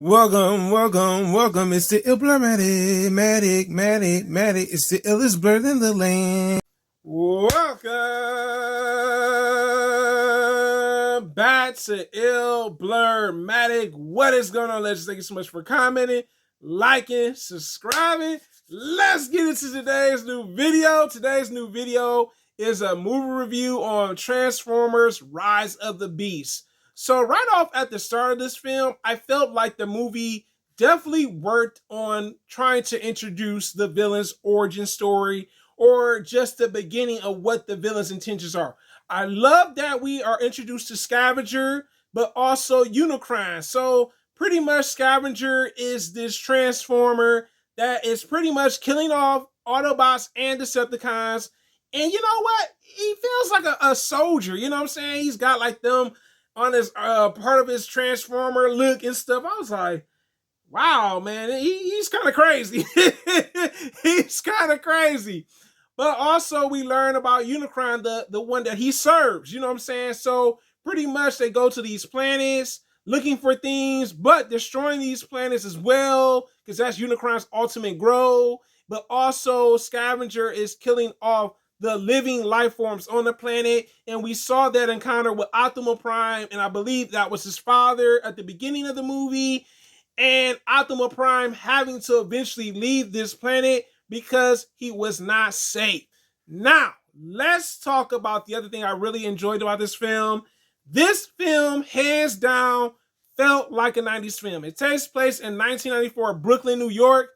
Welcome. It's the Illblurmatic, Matic. It's the illest blur in the land. Welcome back to Illblurmatic. What is going on, legends? Thank you so much for commenting, liking, subscribing. Let's get into today's new video. Today's new video is a movie review on Transformers: Rise of the Beast. So right off at the start of this film, I felt like the movie definitely worked on trying to introduce the villain's origin story or just the beginning of what the villain's intentions are. I love that we are introduced to Scavenger, but also Unicron. So pretty much Scavenger is this Transformer that is pretty much killing off Autobots and Decepticons. And you know what? He feels like a soldier. You know what I'm saying? He's got like them on his part of his Transformer look and stuff. I was like, wow, man, he's kind of crazy. He's kind of crazy. But also we learn about Unicron, the one that he serves. You know what I'm saying? So pretty much they go to these planets looking for things, but destroying these planets as well, because that's Unicron's ultimate goal. But also Scavenger is killing off the living life forms on the planet, and we saw that encounter with Optimus Prime, and I believe that was his father at the beginning of the movie, and Optimus Prime having to eventually leave this planet because he was not safe. Now, let's talk about the other thing I really enjoyed about this film. This film, hands down, felt like a 90s film. It takes place in 1994, Brooklyn, New York.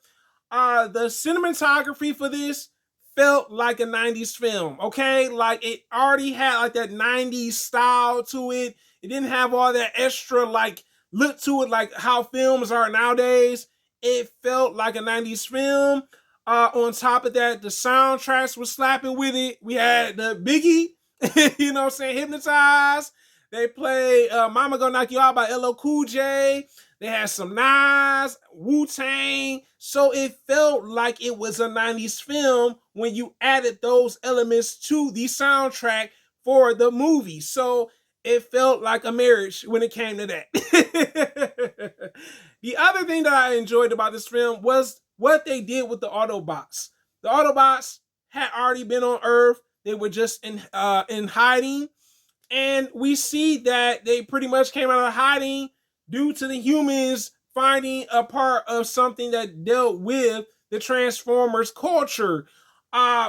The cinematography for this felt like a 90s film, okay? Like it already had like that 90s style to it. It didn't have all that extra like look to it like how films are nowadays. It felt like a 90s film. On top of that, the soundtracks were slapping with it. We had the Biggie, you know what I'm saying, Hypnotized. They played Mama Gonna Knock You Out by LL Cool J. They had some Nas, Wu-Tang. So it felt like it was a 90s film when you added those elements to the soundtrack for the movie. So it felt like a marriage when it came to that. The other thing that I enjoyed about this film was what they did with the Autobots. The Autobots had already been on Earth. They were just in hiding. And we see that they pretty much came out of hiding due to the humans finding a part of something that dealt with the Transformers culture,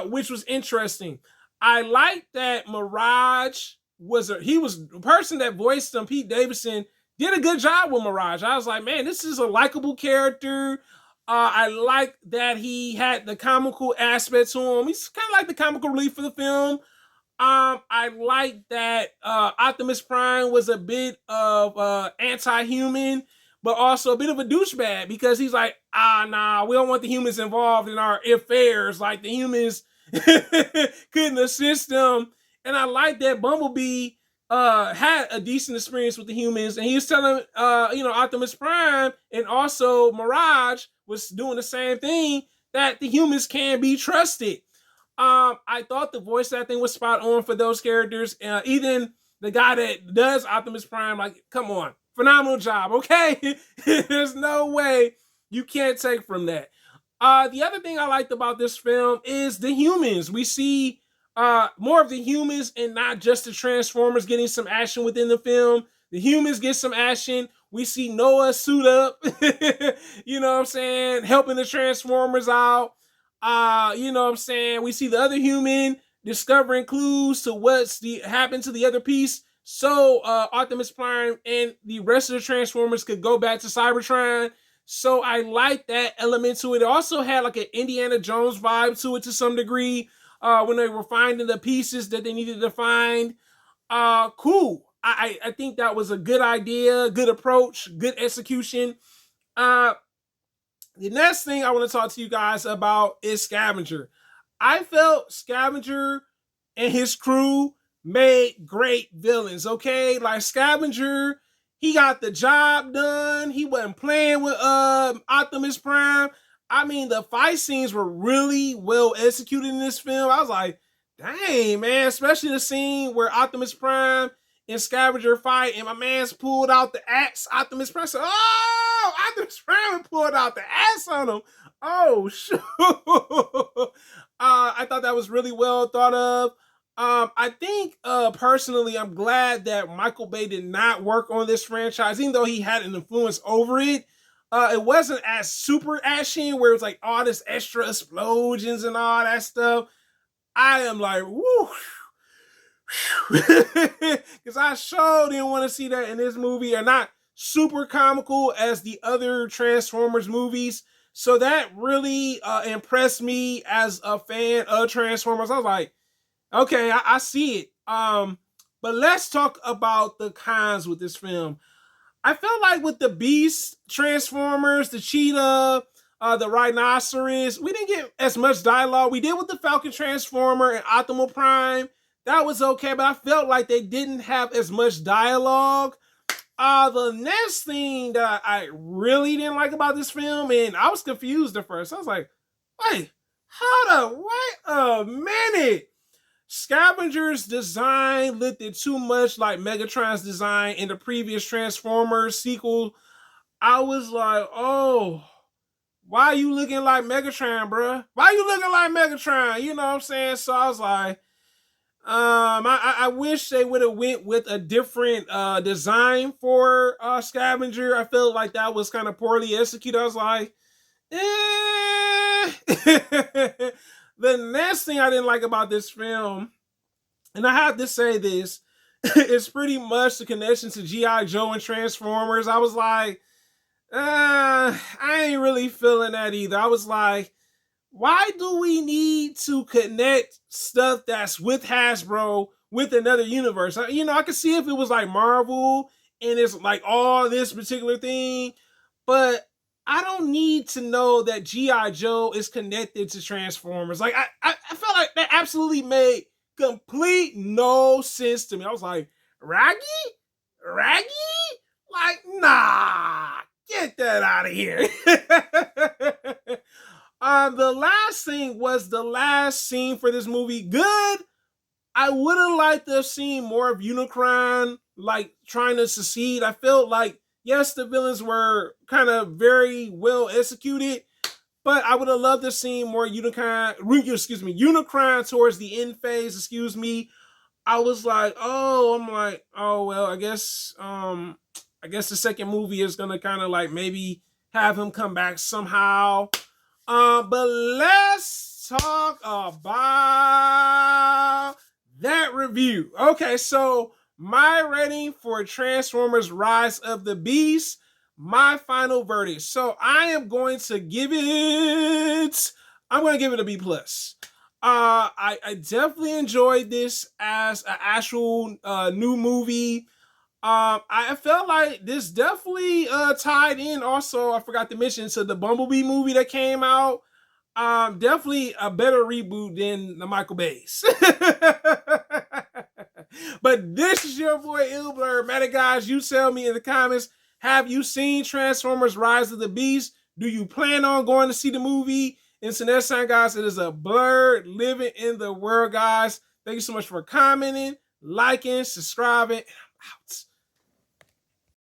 which was interesting. I like that Mirage was the person that voiced him, Pete Davidson, did a good job with Mirage. I was like, man, this is a likable character. I like that he had the comical aspect to him. He's kind of like the comical relief for the film. I like that Optimus Prime was a bit of anti-human, but also a bit of a douchebag because he's like, nah, we don't want the humans involved in our affairs. Like the humans couldn't assist them. And I like that Bumblebee had a decent experience with the humans, and he was telling Optimus Prime and also Mirage was doing the same thing, that the humans can be trusted. I thought the voice acting was spot on for those characters. Even the guy that does Optimus Prime, like, come on, phenomenal job, okay? There's no way you can't take from that. The other thing I liked about this film is the humans. We see more of the humans and not just the Transformers getting some action within the film. The humans get some action. We see Noah suit up, you know what I'm saying, helping the Transformers out. You know what I'm saying? We see the other human discovering clues to what's happened to the other piece. So Optimus Prime and the rest of the Transformers could go back to Cybertron. So I like that element to it. It also had like an Indiana Jones vibe to it to some degree when they were finding the pieces that they needed to find. Cool. I think that was a good idea, good approach, good execution. The next thing I want to talk to you guys about is Scavenger. I felt Scavenger and his crew made great villains, okay? Like Scavenger, he got the job done. He wasn't playing with Optimus Prime. I mean, the fight scenes were really well executed in this film. I was like, dang, man, especially the scene where Optimus Prime and Scavenger fight, and my man's pulled out the axe. Optimus Prime said, Optimus Prime pulled out the ass on him. Oh, shoot. I thought that was really well thought of. I think personally, I'm glad that Michael Bay did not work on this franchise, even though he had an influence over it. It wasn't as super action where it was like all this extra explosions and all that stuff. I am like, woo. Because I sure didn't want to see that in this movie, or not super comical as the other Transformers movies. So that really impressed me as a fan of Transformers. I was like, okay, I see it. But let's talk about the cons with this film. I felt like with the Beast Transformers, the Cheetah, the Rhinoceros, we didn't get as much dialogue. We did with the Falcon Transformer and Optimal Prime. That was okay, but I felt like they didn't have as much dialogue. The next thing that I really didn't like about this film, and I was confused at first. I was like, wait, wait a minute. Scavenger's design looked too much like Megatron's design in the previous Transformers sequel. I was like, oh, why are you looking like Megatron, bruh? Why are you looking like Megatron? You know what I'm saying? So I was like, I wish they would have went with a different design for Scavenger. I felt like that was kind of poorly executed. I was like, eh. The next thing I didn't like about this film, and I have to say this, is pretty much the connection to G.I. Joe and Transformers. I was like, I ain't really feeling that either. I was like, why do we need to connect stuff that's with Hasbro with another universe? You know, I could see if it was like Marvel and it's like all this particular thing, but I don't need to know that G.I. Joe is connected to Transformers. Like, I felt like that absolutely made complete no sense to me. I was like, Raggy? Like, nah, get that out of here. The last thing was the last scene for this movie. Good. I would have liked to have seen more of Unicron, like, trying to succeed. I felt like, yes, the villains were kind of very well executed, but I would have loved to see more Unicron towards the end phase, I was like, oh, well, I guess the second movie is gonna kind of like maybe have him come back somehow. But let's talk about that review. Okay, so my rating for Transformers Rise of the Beast, my final verdict. So I'm going to give it a B+. I definitely enjoyed this as an actual new movie. I felt like this definitely tied in also, I forgot to mention, to the Bumblebee movie that came out. Definitely a better reboot than the Michael Bay's. But this is your boy Illblurmatic, guys. You tell me in the comments, have you seen Transformers Rise of the Beast? Do you plan on going to see the movie? Until next time, guys, it is a blur living in the world, guys. Thank you so much for commenting, liking, subscribing, and I'm out.